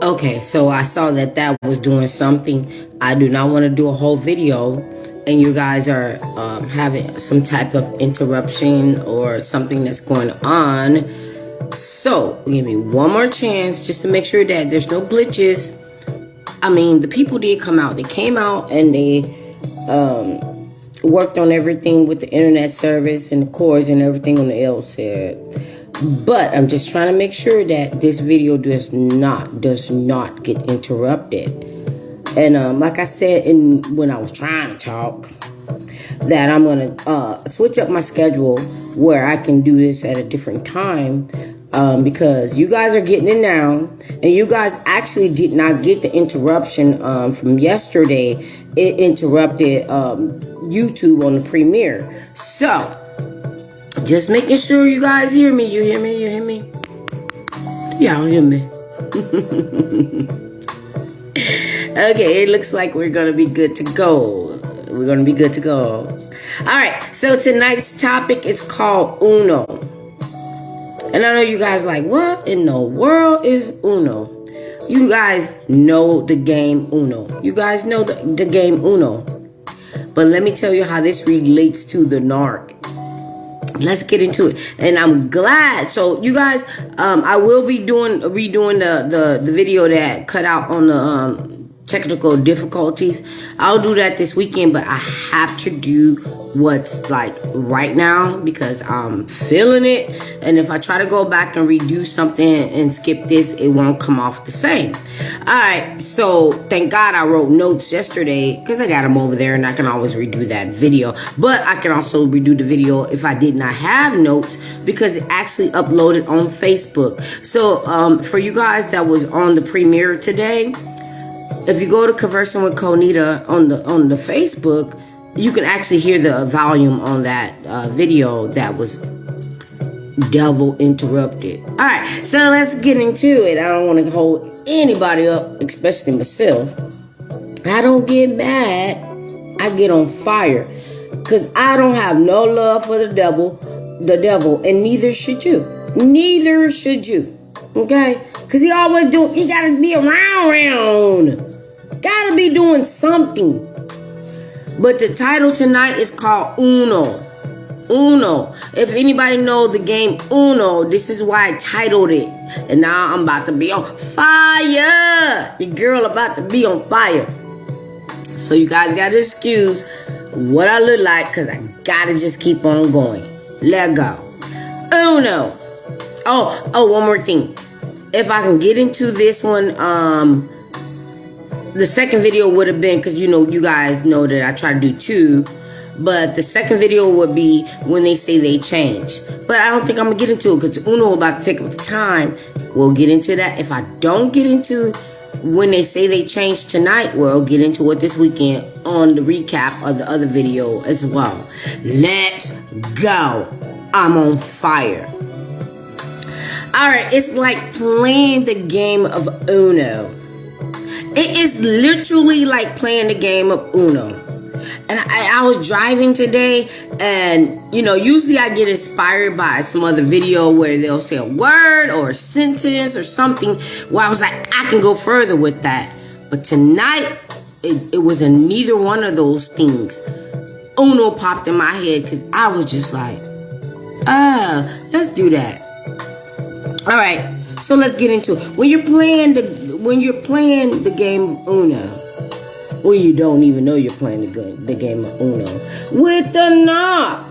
Okay, so I saw that was doing something. I do not want to do a whole video, and you guys are having some type of interruption or something that's going on. So give me one more chance just to make sure that there's no glitches. I mean, the people did come out. They came out and they worked on everything with the internet service and the cords and everything on the L side. But I'm just trying to make sure that this video does not get interrupted. And like I said when I was trying to talk, that I'm gonna switch up my schedule where I can do this at a different time. Because you guys are getting it now, and you guys actually did not get the interruption from yesterday. It interrupted YouTube on the premiere. So, just making sure you guys hear me. You hear me? You hear me? Y'all hear me? Okay, it looks like we're going to be good to go. We're going to be good to go. All right, so tonight's topic is called Uno. And I know you guys like, what in the world is Uno? You guys know the game Uno. You guys know the game Uno. But let me tell you how this relates to the narc. Let's get into it. And I'm glad. So you guys, I will be redoing the video that cut out on the technical difficulties. I'll do that this weekend, but I have to do what's like right now because I'm feeling it. And if I try to go back and redo something and skip this, it won't come off the same. All right, so thank God I wrote notes yesterday because I got them over there and I can always redo that video. But I can also redo the video if I did not have notes because it actually uploaded on Facebook. So for you guys that was on the premiere today, if you go to Conversing with Conita on the Facebook, you can actually hear the volume on that video that was double interrupted. All right, so let's get into it. I don't want to hold anybody up, especially myself. I don't get mad. I get on fire because I don't have no love for the devil, and neither should you. Neither should you. Okay? Because he gotta be around. Gotta be doing something. But the title tonight is called Uno. Uno. If anybody know the game Uno, this is why I titled it. And now I'm about to be on fire. Your girl about to be on fire. So you guys gotta excuse what I look like because I gotta just keep on going. Let go. Uno. Oh, one more thing. If I can get into this one, the second video would have been, because you guys know that I try to do two, but the second video would be when they say they change. But I don't think I'm going to get into it because Uno about to take up the time. We'll get into that. If I don't get into when they say they change tonight, we'll get into it this weekend on the recap of the other video as well. Let's go. I'm on fire. Alright, it's like playing the game of Uno. It is literally like playing the game of Uno. And I was driving today, and usually I get inspired by some other video where they'll say a word or a sentence or something where I was like, I can go further with that. But tonight, it was in neither one of those things. Uno popped in my head because I was just like, let's do that. All right, so let's get into it. When you're playing the game of Uno, when you don't even know you're playing the game of Uno with the knock,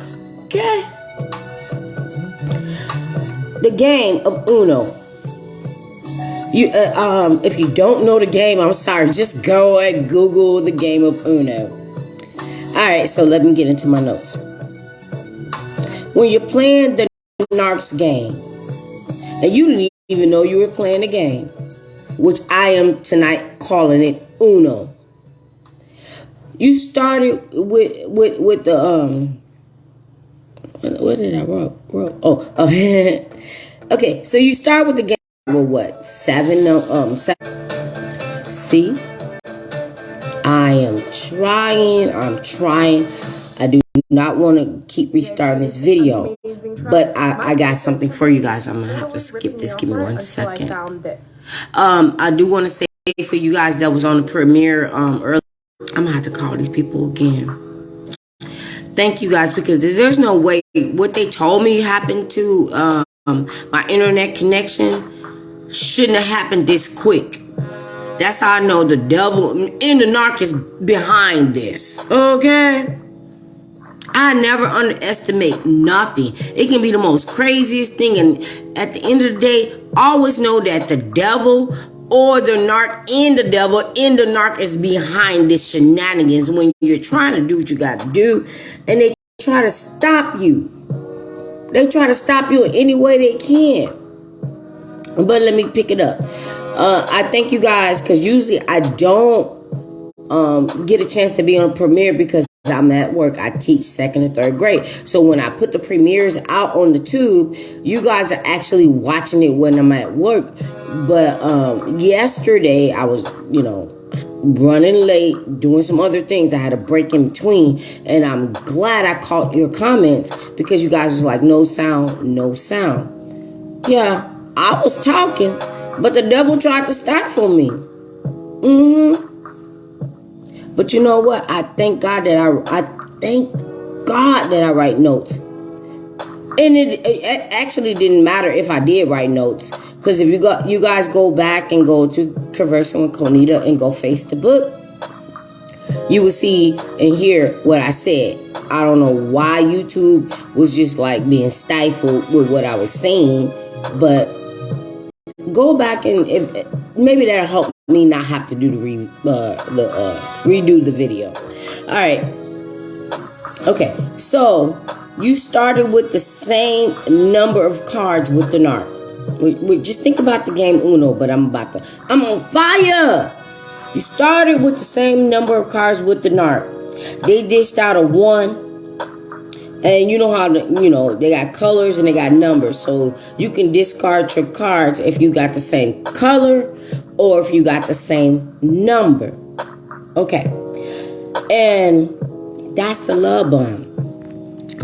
okay? The game of Uno. If you don't know the game, I'm sorry. Just go and Google the game of Uno. All right, so let me get into my notes. When you're playing the narcs game, and you didn't even know you were playing the game, which I am tonight calling it Uno. You started with the what did I wrote? Oh. Okay, so you start with the game with what? 7. See? I'm trying. I do not want to keep restarting this video, but I got something for you guys. I'm going to have to skip this. Give me 1 second. I do want to say for you guys that was on the premiere earlier, I'm gonna have to call these people again. Thank you guys, because there's no way what they told me happened to my internet connection shouldn't have happened this quick. That's how I know the devil and the narc is behind this. Okay? I never underestimate nothing. It can be the most craziest thing, and at the end of the day, always know that the devil or the narc and the devil and the narc is behind this shenanigans when you're trying to do what you got to do, and they try to stop you. They try to stop you in any way they can. But let me pick it up. I thank you guys, because usually I don't get a chance to be on a premiere because I'm at work. I teach 2nd and 3rd grade. So when I put the premieres out on the tube, you guys are actually watching it when I'm at work. But yesterday I was, running late, doing some other things. I had a break in between, and I'm glad I caught your comments, because you guys was like, no sound, no sound. Yeah, I was talking, but the devil tried to stop for me. But you know what? I thank God that I write notes. And it actually didn't matter if I did write notes, because if you guys go back and go to Conversing with Conita and go face the book, you will see and hear what I said. I don't know why YouTube was just like being stifled with what I was saying, but go back and maybe that'll help me not have to do redo the video. All right. Okay. So you started with the same number of cards with the narc. We just think about the game Uno, but I'm on fire. You started with the same number of cards with the narc. They dished out a 1. And you know how they got colors and they got numbers. So you can discard your cards if you got the same color or if you got the same number. Okay. And that's the love bomb.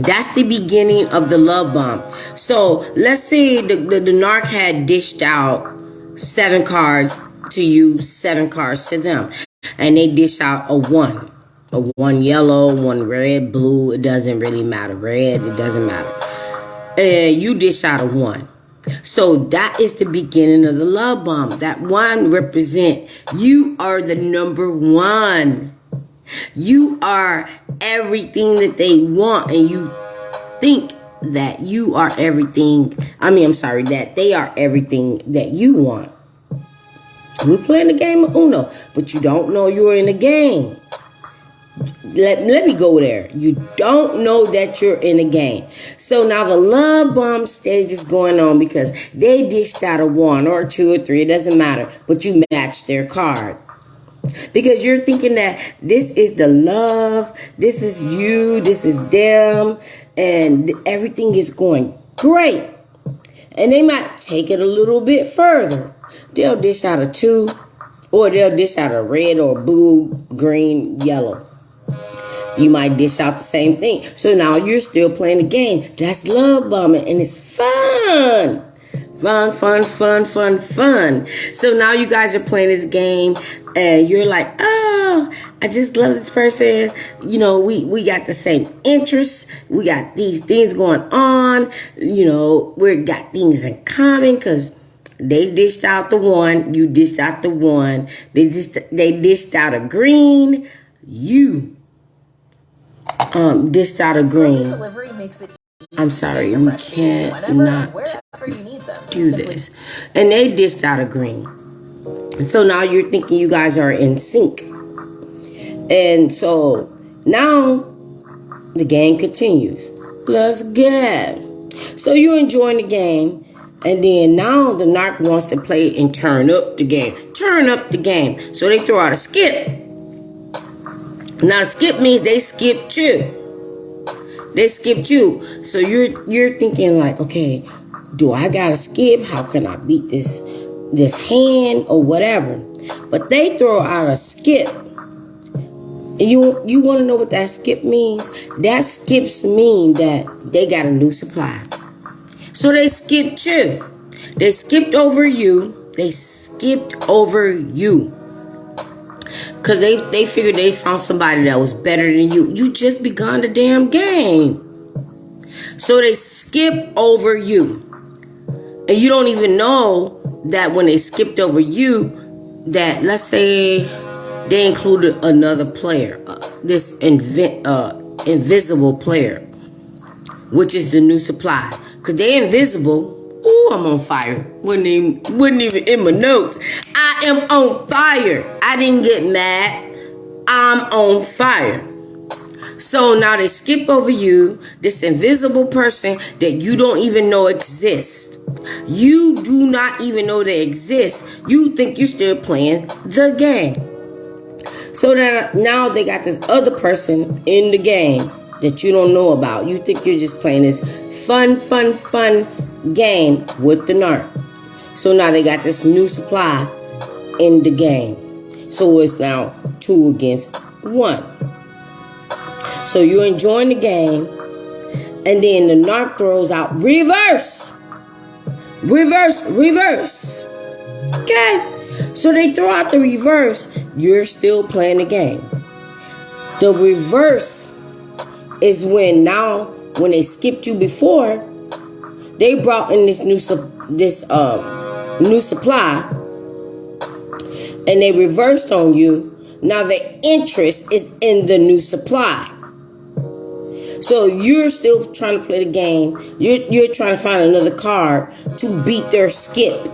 That's the beginning of the love bomb. So let's say the narc had dished out 7 cards to you, 7 cards to them. And they dish out a 1. A 1 yellow, 1 red, blue, it doesn't really matter. Red, it doesn't matter. And you dish out a 1. So that is the beginning of the love bomb. That 1 represent you are the number 1. You are everything that they want, and you think that you are everything. That they are everything that you want. We're playing the game of Uno, but you don't know you're in a game. Let me go there. You don't know that you're in a game. So now the love bomb stage is going on because they dished out a 1 or 2 or 3. It doesn't matter. But you match their card. Because you're thinking that this is the love. This is you. This is them. And everything is going great. And they might take it a little bit further. They'll dish out a 2. Or they'll dish out a red or blue, green, yellow. You might dish out the same thing. So now you're still playing the game. That's love bombing. And it's fun. Fun. So now you guys are playing this game. And you're like, oh, I just love this person. We got the same interests. We got these things going on. We got things in common because they dished out the 1. You dished out the 1. They dished out a green. You dished out a green. I'm sorry, we can't not do this. And they dished out a green. So now you're thinking you guys are in sync. And so now the game continues. Let's get. So you're enjoying the game. And then now the narc wants to play and turn up the game. Turn up the game. So they throw out a skip. Now skip means they skipped you. They skipped you. So you're thinking like, okay, do I gotta skip? How can I beat this hand or whatever? But they throw out a skip. And you want to know what that skip means? That skips mean that they got a new supply. So they skipped you. They skipped over you They skipped over you. Because they figured they found somebody that was better than you. You just begun the damn game. So they skip over you. And you don't even know that when they skipped over you, that let's say they included another player. This invisible player. Which is the new supply. Because they invisible. Ooh, I'm on fire. Wasn't even in my notes. I am on fire. I didn't get mad. I'm on fire. So now they skip over you, this invisible person that you don't even know exists. You do not even know they exist. You think you're still playing the game. So that now they got this other person in the game that you don't know about. You think you're just playing this fun game with the narc. So now they got this new supply in the game. So it's now 2 against 1. So you're enjoying the game, and then the narc throws out reverse. Okay. So they throw out the reverse. You're still playing the game. The reverse is when they skipped you before, they brought in this new supply, and they reversed on you. Now the interest is in the new supply. So you're still trying to play the game. You're trying to find another card to beat their skip.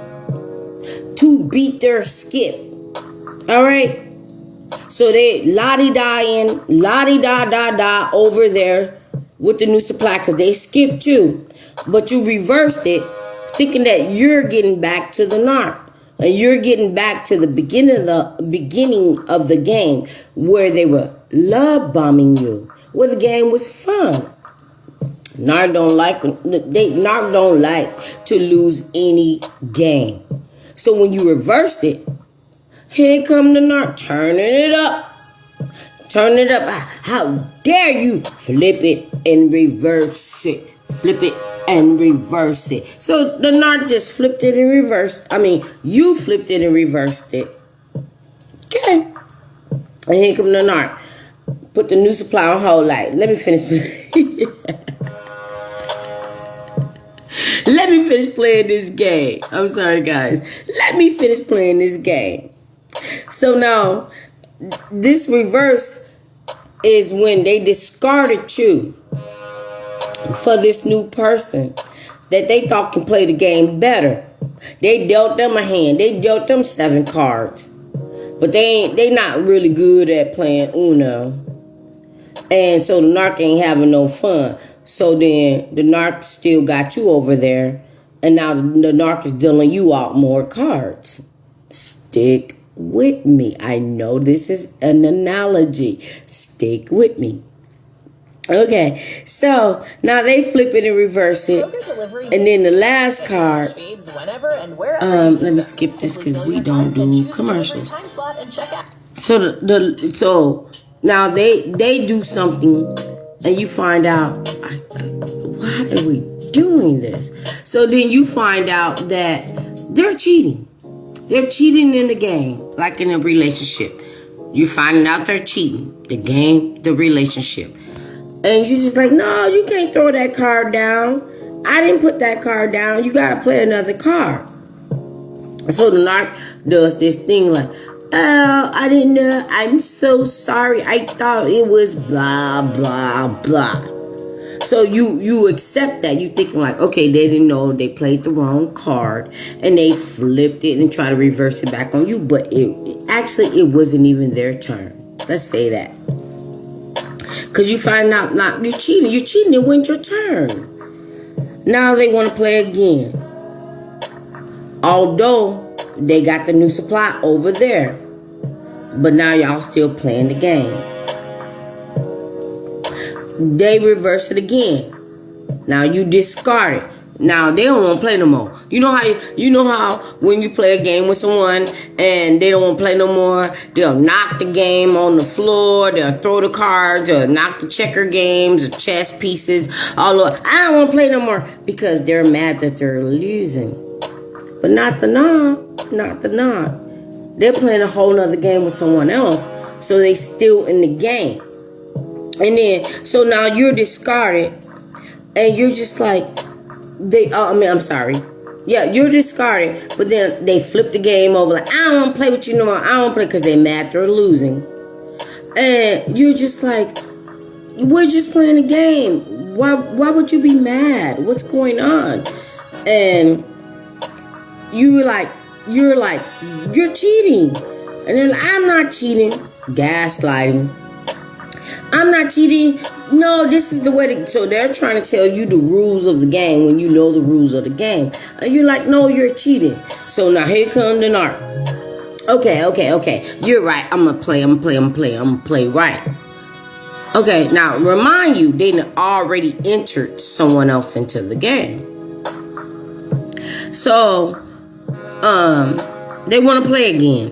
All right. So they la-di-da over there with the new supply because they skipped too. But you reversed it, thinking that you're getting back to the narc. And you're getting back to the beginning of the game where they were love bombing you, where the game was fun. Narc don't like to lose any game. So when you reversed it, here come the narc turning it up. How dare you flip it and reverse it? So the narc just flipped it and reversed. You flipped it and reversed it. Okay. And here come the narc. Put the new supply on hold. Like, let me finish. Let me finish playing this game. I'm sorry, guys. Let me finish playing this game. So now, this reverse is when they discarded you for this new person that they thought can play the game better. They dealt them a hand. They dealt them 7 cards. But they not really good at playing Uno. And so the narc ain't having no fun. So then the narc still got you over there. And now the narc is dealing you out more cards. Stick with me. I know this is an analogy. Stick with me. Okay, so now they flip it and reverse it. And then the last card, let me skip this because we don't do commercials. So so now they do something and you find out, why are we doing this? So then you find out that they're cheating. They're cheating in the game, like in a relationship. You're finding out they're cheating. The game, the relationship. And you're just like, no, you can't throw that card down. I didn't put that card down. You got to play another card. So the narc does this thing like, oh, I didn't know. I'm so sorry. I thought it was blah, blah, blah. So you accept that. You thinking like, okay, they didn't know. They played the wrong card. And they flipped it and tried to reverse it back on you. But it wasn't even their turn. Let's say that. Because you find out you're cheating. You're cheating. It went your turn. Now they want to play again. Although they got the new supply over there. But now y'all still playing the game. They reverse it again. Now you discard it. Now they don't want to play no more. You know how when you play a game with someone and they don't want to play no more, they'll knock the game on the floor, they'll throw the cards, they'll knock the checker games, the chess pieces, all over. I don't want to play no more because they're mad that they're losing. But not the non. They're playing a whole nother game with someone else. So they still in the game. And then, so now you're discarded. And you're just like, I'm sorry. Yeah, you're discarded. But then they flip the game over. Like, I don't want to play with you no more. I don't want to play because they're mad they're losing. And you're just like, we're just playing a game. Why would you be mad? What's going on? And you're cheating. And they're like, I'm not cheating. Gaslighting. I'm not cheating. No, this is the way to... So they're trying to tell you the rules of the game when you know the rules of the game. And you're like, no, you're cheating. So now here comes the narc. Okay. You're right. I'm going to play right. Okay, now remind you, they already entered someone else into the game. So, they want to play again.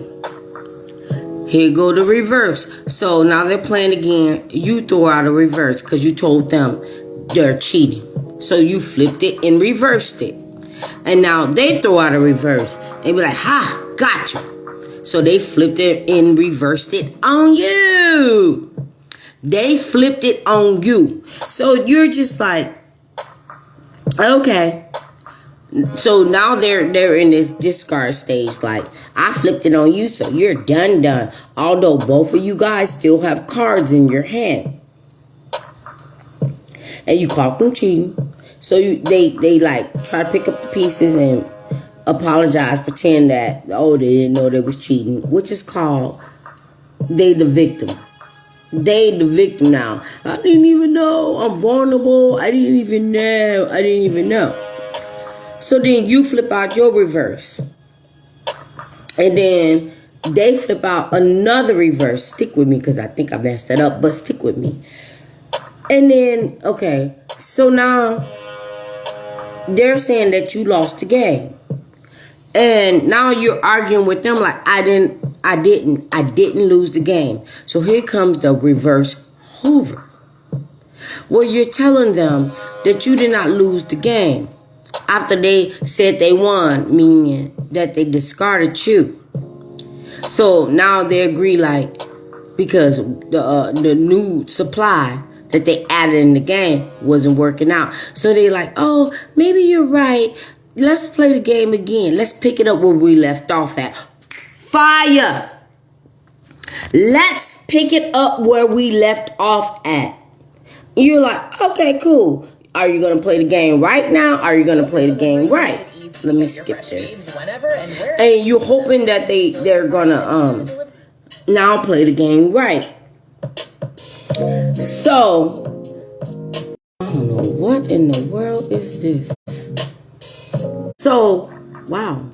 Here go the reverse. So now they're playing again. You throw out a reverse because you told them they're cheating. So you flipped it and reversed it. And now they throw out a reverse and be like, ha, gotcha. So they flipped it and reversed it on you. They flipped it on you. So you're just like, okay. So now they're in this discard stage. Like, I flipped it on you, so you're done. Although both of you guys still have cards in your hand. And you caught them cheating. So they like try to pick up the pieces and apologize, pretend that, they didn't know they was cheating. Which is called, they the victim. They the victim now. I didn't even know. I'm vulnerable. I didn't even know. So then you flip out your reverse. And then they flip out another reverse. Stick with me because I think I messed it up. But stick with me. And then, okay. So now they're saying that you lost the game. And now you're arguing with them like, I didn't lose the game. So here comes the reverse Hoover. Well, you're telling them that you did not lose the game after they said they won, meaning that they discarded you. So now they agree, like, because the new supply that they added in the game wasn't working out. So they like, oh, maybe you're right. Let's play the game again. Let's pick it up where we left off at. Fire! Let's pick it up where we left off at. You're like, okay, cool. Are you going to play the game right now? Are you going to play the game right? Let me skip this. And you're hoping that they're going to now play the game right. So, I don't know what in the world is this. So, wow.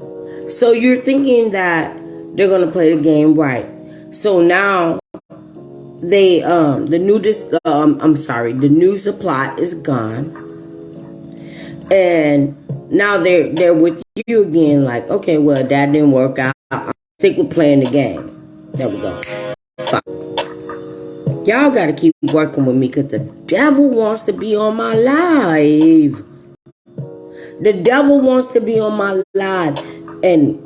So you're thinking that they're going to play the game right. So now they the new supply is gone. And now they're with you again, like, okay, well, that didn't work out. I'll stick with playing the game. There we go. Fine. Y'all got to keep working with me because the devil wants to be on my live. The devil wants to be on my live. And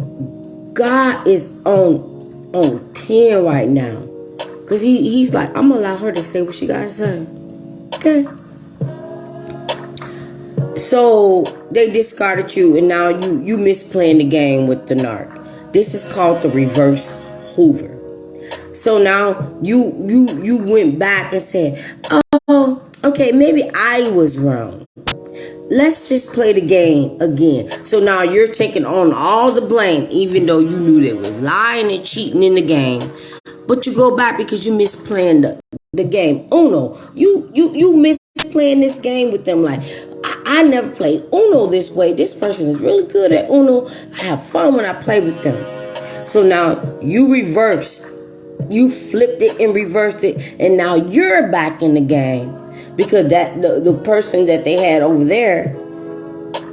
God is on 10 right now. Because he's like, I'm going to allow her to say what she got to say. Okay. So they discarded you and now you miss playing the game with the narc. This is called the reverse Hoover. So now you went back and said, oh, okay, maybe I was wrong. Let's just play the game again. So now you're taking on all the blame, even though you knew they was lying and cheating in the game. But you go back because you missed playing the game. Uno, you missed playing this game with them. Like, I never played Uno this way. This person is really good at Uno. I have fun when I play with them. So now you reversed. You flipped it and reversed it. And now you're back in the game. Because that the person that they had over there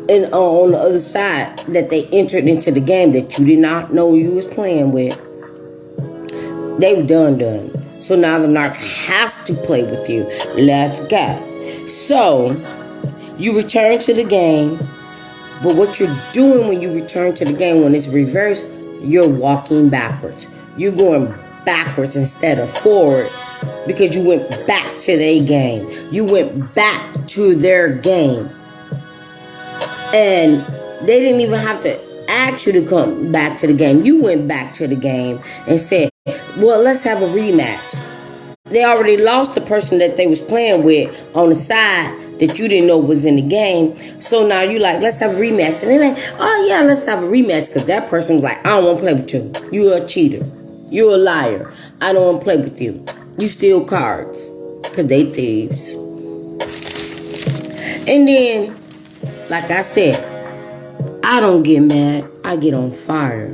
and on the other side that they entered into the game that you did not know you was playing with, they were done. So now the narc has to play with you. Let's go. So you return to the game But what you're doing when you return to the game, when it's reversed, you're walking backwards. You're going backwards instead of forward because you went back to their game. You went back to their game. And they didn't even have to ask you to come back to the game. You went back to the game and said, well, let's have a rematch. They already lost the person that they was playing with on the side that you didn't know was in the game. So now you like, let's have a rematch. And they're like, oh yeah, let's have a rematch. Because that person's like, I don't want to play with you. You're a cheater. You're a liar. I don't want to play with you. You steal cards. Because they thieves. And then, like I said, I don't get mad. I get on fire.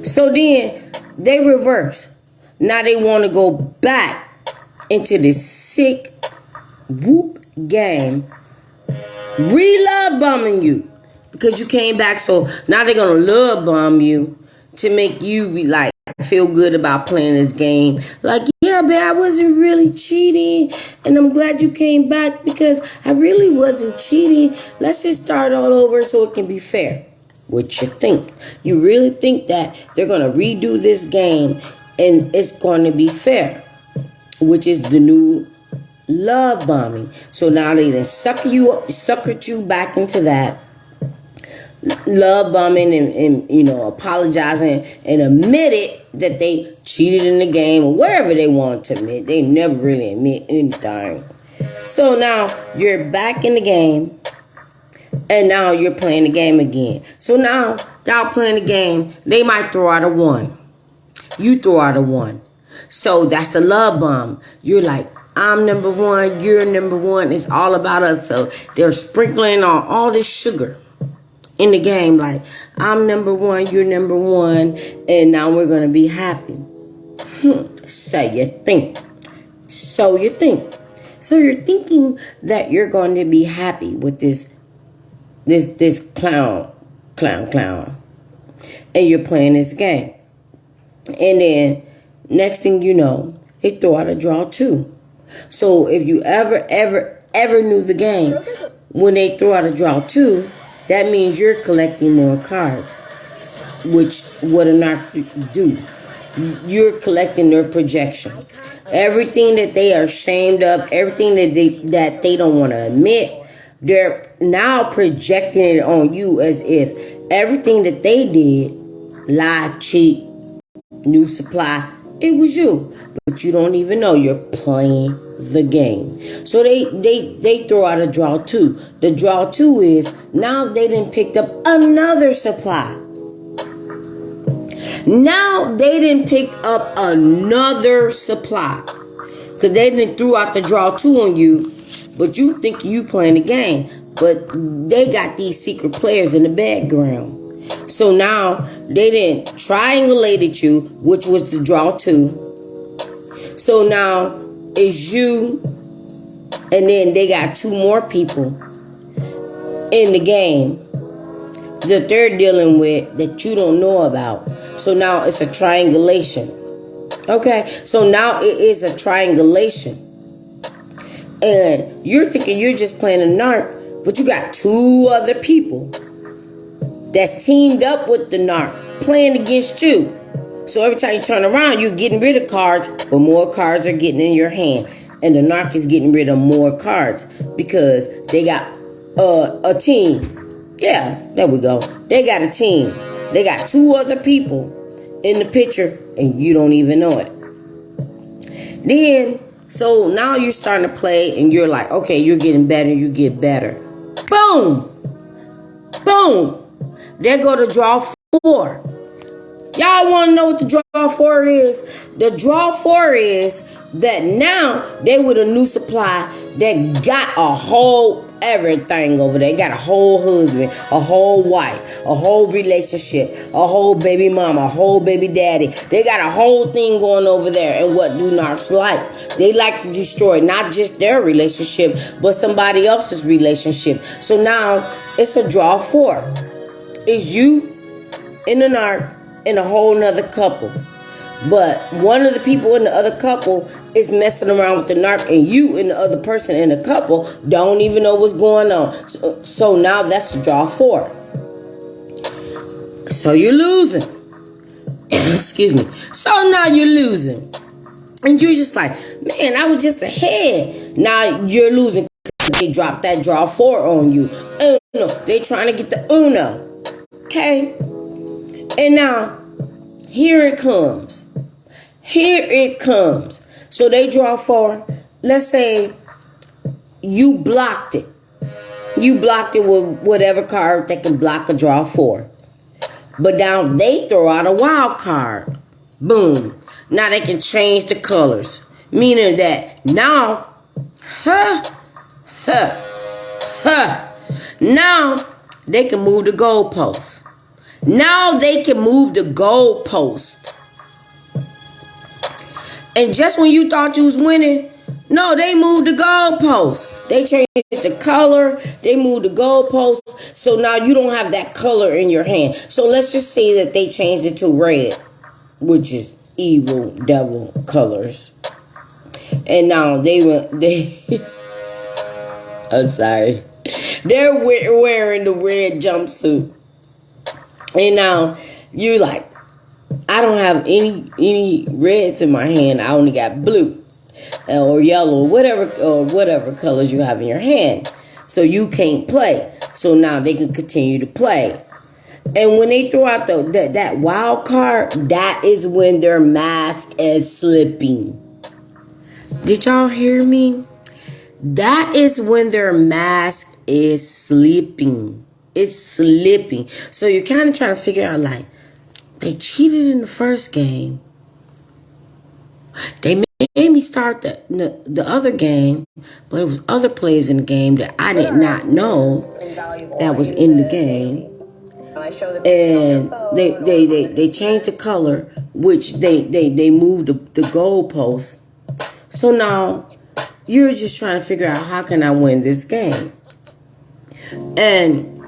So then they reverse. Now they want to go back into this sick whoop game, re-love bombing you because you came back. So now they're gonna love bomb you to make you be like feel good about playing this game. Like, yeah, babe, I wasn't really cheating, and I'm glad you came back because I really wasn't cheating. Let's just start all over so it can be fair. What you think? You really think that they're gonna redo this game and it's going to be fair, which is the new love bombing. So now they then suckered you back into that love bombing and you know, apologizing and admitted that they cheated in the game or whatever they wanted to admit. They never really admit anything. So now you're back in the game and now you're playing the game again. So now y'all playing the game, they might throw out a 1. You throw out a 1. So that's the love bomb. You're like, I'm number 1, you're number 1. It's all about us. So they're sprinkling on all this sugar in the game. Like, I'm number 1, you're number 1. And now we're going to be happy. So you think. So you think. So you're thinking that you're going to be happy with this clown. And you're playing this game. And then next thing you know, they throw out a draw 2. So if you ever knew the game, when they throw out a draw 2, that means you're collecting more cards. Which what a narc do. You're collecting their projection. Everything that they are ashamed of, everything that they don't want to admit, they're now projecting it on you as if everything that they did, lie, cheat, new supply, it was you. But you don't even know you're playing the game. So they throw out a draw 2. The draw 2 is now they done picked up another supply. Now they done picked up another supply. Because they done threw out the draw 2 on you. But you think you playing the game. But they got these secret players in the background. So now they didn't triangulated you, which was the draw 2. So now it's you, and then they got 2 more people in the game that they're dealing with that you don't know about. So now it's a triangulation. Okay, so now it is a triangulation. And you're thinking you're just playing a narc, but you got 2 other people that's teamed up with the narc playing against you. So every time you turn around, you're getting rid of cards, but more cards are getting in your hand. And the narc is getting rid of more cards because they got a team. Yeah, there we go. They got a team. They got 2 other people in the picture, and you don't even know it. Then, so now you're starting to play, and you're like, okay, you're getting better, you get better. Boom! Boom! There go to draw 4. Y'all want to know what the draw 4 is? The draw 4 is that now they with a new supply that got a whole everything over there. Got a whole husband, a whole wife, a whole relationship, a whole baby mama, a whole baby daddy. They got a whole thing going over there. And what do narcs like? They like to destroy not just their relationship, but somebody else's relationship. So now it's a draw 4. It's you and the narc and a whole nother couple. But one of the people in the other couple is messing around with the narc, and you and the other person in the couple don't even know what's going on. So now that's the draw 4. So you're losing. Excuse me. So now you're losing. And you're just like, man, I was just ahead. Now you're losing because they dropped that draw 4 on you. Uno. They trying to get the Uno. Okay? And now, here it comes. Here it comes. So they draw 4. Let's say you blocked it. You blocked it with whatever card that can block a draw 4. But now they throw out a wild card. Boom. Now they can change the colors. Meaning that now, now they can move the goalpost. Now they can move the goalpost. And just when you thought you was winning, no, they moved the goalpost. They changed the color. They moved the goalpost. So now you don't have that color in your hand. So let's just say that they changed it to red, which is evil devil colors. And now I'm sorry. They're wearing the red jumpsuit. And now you're like, I don't have any reds in my hand. I only got blue or yellow, whatever colors you have in your hand. So you can't play. So now they can continue to play. And when they throw out that wild card, that is when their mask is slipping. Did y'all hear me? That is when their mask is slipping. It's slipping. So you're kind of trying to figure out, like, they cheated in the first game. They made me start the other game, but it was other players in the game that I did not know that was in the game. And they changed the color, which they moved the goalpost. So now you're just trying to figure out, how can I win this game? And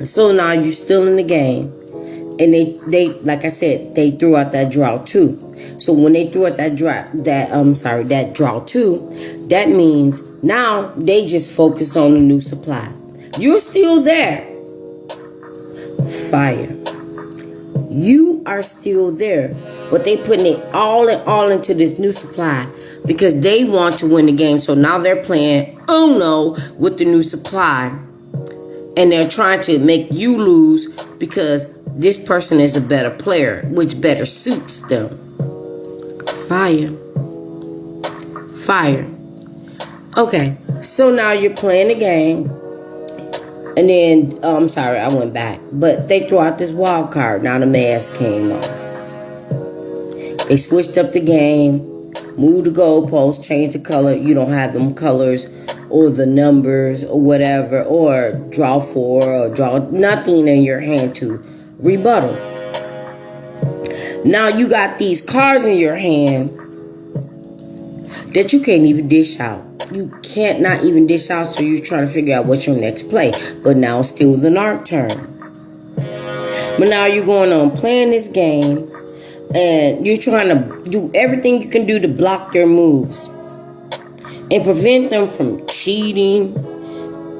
so now you're still in the game. And they like I said, they threw out that draw 2. So when they threw out that draw 2, that means now they just focus on the new supply. You're still there. Fire. You are still there, but they putting it all into this new supply because they want to win the game. So now they're playing Uno with the new supply, and they're trying to make you lose because this person is a better player, which better suits them. Fire. Fire. Okay, so now you're playing the game. And then, I'm sorry, I went back. But they threw out this wild card. Now the mask came off. They switched up the game, moved the goalpost, changed the color. You don't have them colors or the numbers or whatever, or draw 4 or draw nothing in your hand to rebuttal. Now you got these cards in your hand that you can't even dish out. You can't not even dish out, so you're trying to figure out what's your next play. But now it's still the narc turn. But now you're going on playing this game, and you're trying to do everything you can do to block their moves and prevent them from cheating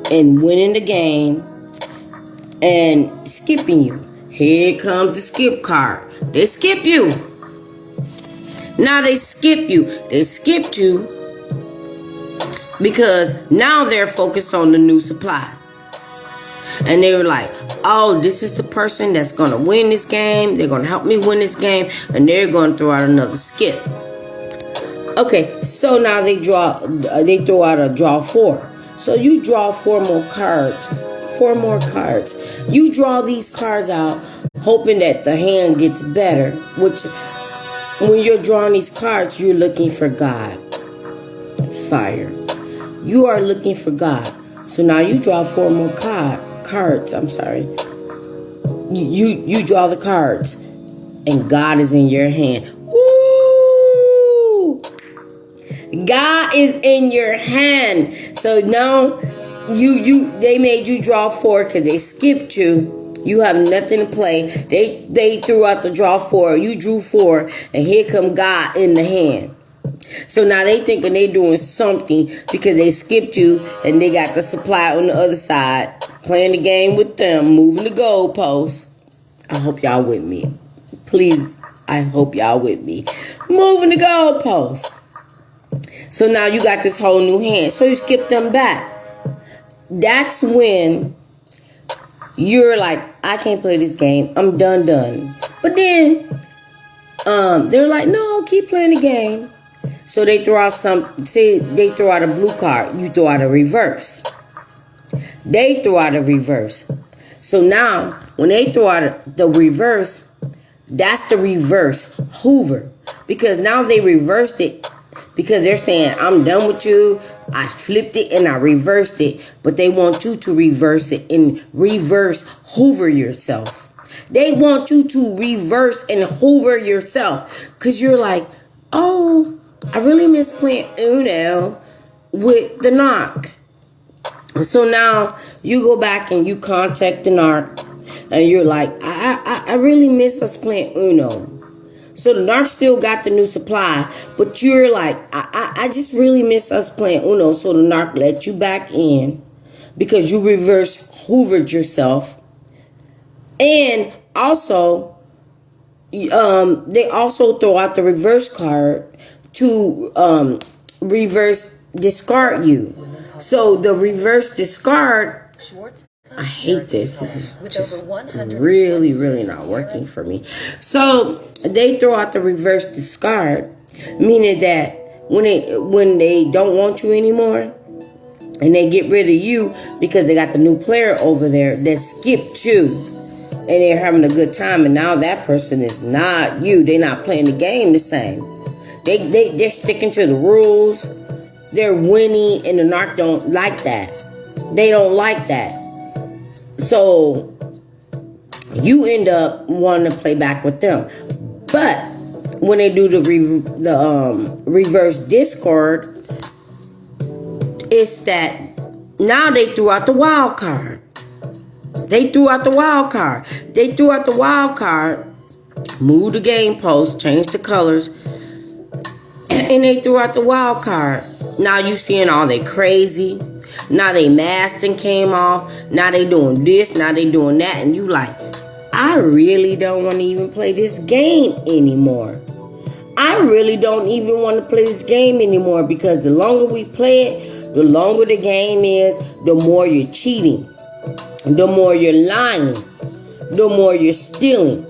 and winning the game and skipping you. Here comes the skip card. They skip you. Now they skip you. They skipped you because now they're focused on the new supply. And they were like, oh, this is the person that's going to win this game. They're going to help me win this game. And they're going to throw out another skip. Okay, so now they throw out a draw 4. So you draw 4 more cards. 4 more cards. You draw these cards out hoping that the hand gets better. Which, when you're drawing these cards, you're looking for God. Fire. You are looking for God. So now you draw 4 more cards. I'm sorry. You draw the cards, and God is in your hand. Woo! God is in your hand. So now they made you draw 4 because they skipped you. You have nothing to play. They threw out the draw 4. You drew 4, and here come God in the hand. So now they thinking they doing something because they skipped you and they got the supply on the other side, playing the game with them, moving the goalposts. I hope y'all with me. Please, I hope y'all with me. Moving the goalposts. So now you got this whole new hand. So you skip them back. That's when you're like, I can't play this game. I'm done. But then they're like, no, keep playing the game. So they throw out they throw out a blue card. You throw out a reverse. They throw out a reverse. So now, when they throw out the reverse, that's the reverse Hoover. Because now they reversed it. Because they're saying, I'm done with you. I flipped it and I reversed it. But they want you to reverse it and reverse Hoover yourself. They want you to reverse and Hoover yourself. Because you're like, oh, I really miss playing Uno with the knock. So now you go back and you contact the narc and you're like, I really miss us playing Uno. So the narc still got the new supply, but you're like, I just really miss us playing Uno. So the narc let you back in because you reverse hoovered yourself. And also, they also throw out the reverse card to reverse discard you. So the reverse discard, I hate this. This is just really, really not working for me. So they throw out the reverse discard, meaning that when they don't want you anymore, and they get rid of you because they got the new player over there that skipped you, and they're having a good time, and now that person is not you. They're not playing the game the same. They're sticking to the rules. They're winning, and the narc don't like that. They don't like that. So you end up wanting to play back with them. But when they do the reverse discord, it's that now they threw out the wild card. They threw out the wild card, moved the game post, changed the colors, and they threw out the wild card. Now you seeing all they crazy. Now they masked and came off. Now they doing this. Now they doing that. And you like, I really don't want to even play this game anymore. I really don't even want to play this game anymore because the longer we play it, the longer the game is, the more you're cheating. The more you're lying. The more you're stealing.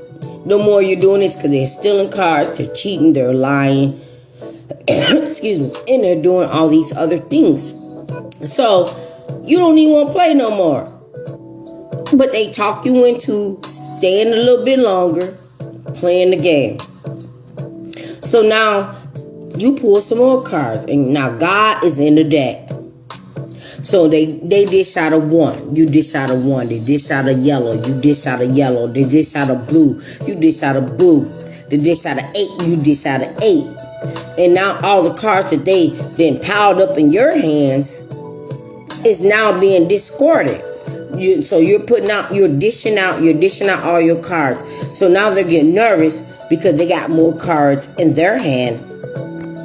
The more you're doing this because they're stealing cards, they're cheating, they're lying. Excuse me. And they're doing all these other things. So, you don't even want to play no more. But they talk you into staying a little bit longer, playing the game. So now, you pull some more cards. And now God is in the deck. So they dish out a 1. You dish out a 1. They dish out a yellow. You dish out a yellow. They dish out a blue. You dish out a blue. They dish out an 8. You dish out an 8. And now all the cards that they then piled up in your hands is now being discarded. So you're dishing out all your cards. So now they're getting nervous because they got more cards in their hand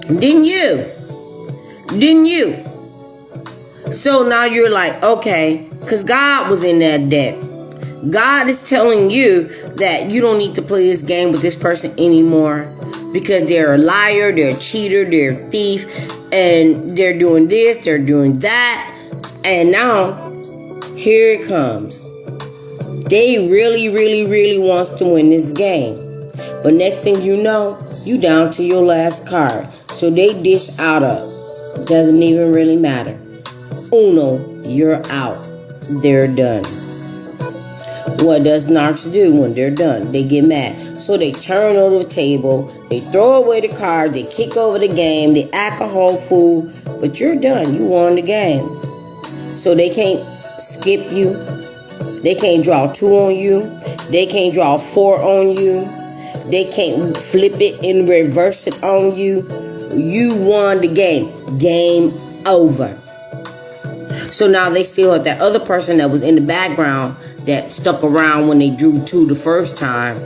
than you. So now you're like, okay, because God was in that deck. God is telling you that you don't need to play this game with this person anymore because they're a liar, they're a cheater, they're a thief, and they're doing this, they're doing that. And now, here it comes. They really, really, really wants to win this game. But next thing you know, you down to your last card. So they dish out a, doesn't even really matter. Uno, you're out. They're done. What does narcs do when they're done? They get mad. So they turn over the table, they throw away the cards, they kick over the game, they act a whole fool, but you're done. You won the game. So they can't skip you. They can't draw 2 on you. They can't draw 4 on you. They can't flip it and reverse it on you. You won the game. Game over. So now they still have that other person that was in the background that stuck around when they drew 2 the first time,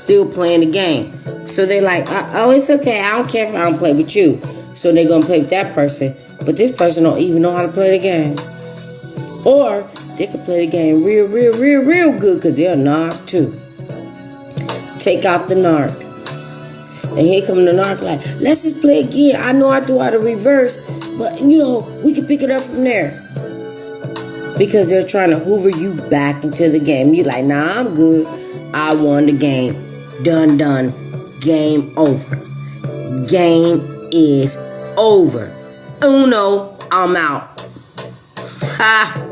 still playing the game. So they're like, oh, it's okay. I don't care if I don't play with you. So they're going to play with that person. But this person don't even know how to play the game. Or they can play the game real good because they're narc too. Take out the narc. And here come the narc like, let's just play again. I know I do out of reverse, but we can pick it up from there. Because they're trying to hoover you back into the game. You're like, nah, I'm good. I won the game. Done. Game over. Game is over. Uno, I'm out. Ha!